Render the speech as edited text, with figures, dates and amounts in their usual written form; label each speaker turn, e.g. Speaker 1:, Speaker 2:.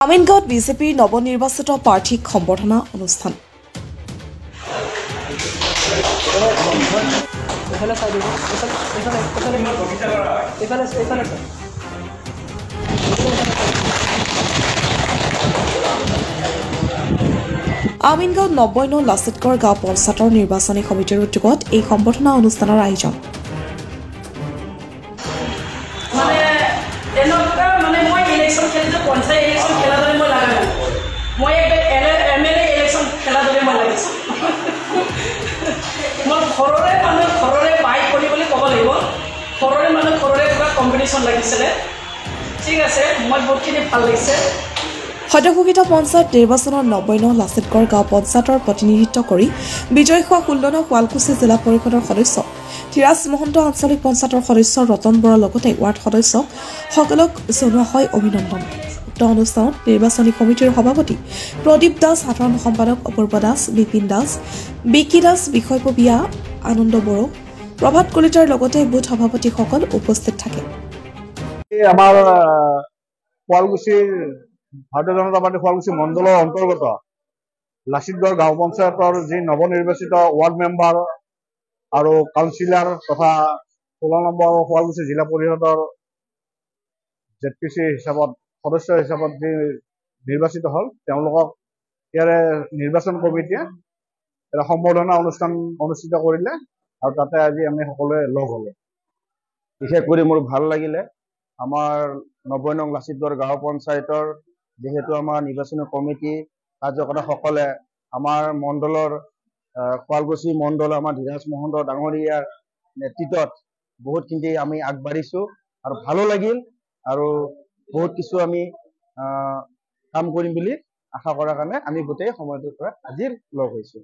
Speaker 1: আমিনগাঁৱত বিজেপিৰ নৱনিৰ্বাচিত প্ৰাৰ্থীক সম্বৰ্ধনা অনুষ্ঠান। আমিনগাঁৱত 90 নং লাচিতগড় গাঁও পঞ্চায়তৰ নিৰ্বাচনী সমিতিৰ উদ্যোগত এই সম্বৰ্ধনা অনুষ্ঠানৰ আয়োজন। সদ্যঘোষিত পঞ্চায়ত নিৰ্বাচনৰ 90 নং লাচিতগড় গাঁও পঞ্চায়তৰ প্ৰতিনিধিত্ব কৰি বিজয়ী হোৱা 16 নং শুৱালকুছি জিলা পৰিষদৰ সদস্য ধীৰাজ মহন্ত, আঞ্চলিক পঞ্চায়তৰ সদস্য ৰতন বৰাৰ লগতে ৱাৰ্ড সদস্যসকলক জনোৱা হয় অভিনন্দন। উক্ত অনুষ্ঠানত নিৰ্বাচনী সমিতিৰ সভাপতি প্ৰদীপ দাস, সাধাৰণ সম্পাদক অপূৰ্ব দাস, বিপিন দাস, বিকি দাস, বিষয়ববীয়া আনন্দ বড়ো, প্ৰভাত কলিতাৰ লগতে বুথ সভাপতিসকল উপস্থিত থাকে।
Speaker 2: আমাৰ শুৱালকুছিৰ ভাৰতীয় জনতা পাৰ্টি শুৱালকুছি মণ্ডলৰ অন্তৰ্গত লাচিতগড় গাঁও পঞ্চায়তৰ যি নৱনিৰ্বাচিত ৱাৰ্ড মেম্বাৰ আৰু কাউন্সিলাৰ তথা 16 নম্বৰ শুৱালকুছি জিলা পৰিষদৰ ZPC হিচাপত সদস্য হিচাপত যি নিৰ্বাচিত হ'ল, তেওঁলোকক ইয়াৰে নিৰ্বাচন কমিটিয়ে এটা সম্বৰ্ধনা অনুষ্ঠান অনুষ্ঠিত কৰিলে আৰু তাতে আজি আমি সকলোৱে লগ হ'লো। বিশেষ কৰি মোৰ ভাল লাগিলে। আমাৰ 90 নং লাচিতগড় গাঁও পঞ্চায়তৰ যেহেতু আমাৰ নিৰ্বাচনী কমিটি কাৰ্যকৰ্তাসকলে আমাৰ মণ্ডলৰ শুৱালকুছি মণ্ডল আমাৰ ধীৰাজ মহন্ত ডাঙৰীয়াৰ নেতৃত্বত বহুতখিনি আমি আগবাঢ়িছোঁ আৰু ভালো লাগিল আৰু বহুত কিছু আমি কাম কৰিম বুলি আশা কৰাৰ কাৰণে আমি গোটেই সময়টোৰ পৰা আজিৰ লগ হৈছোঁ।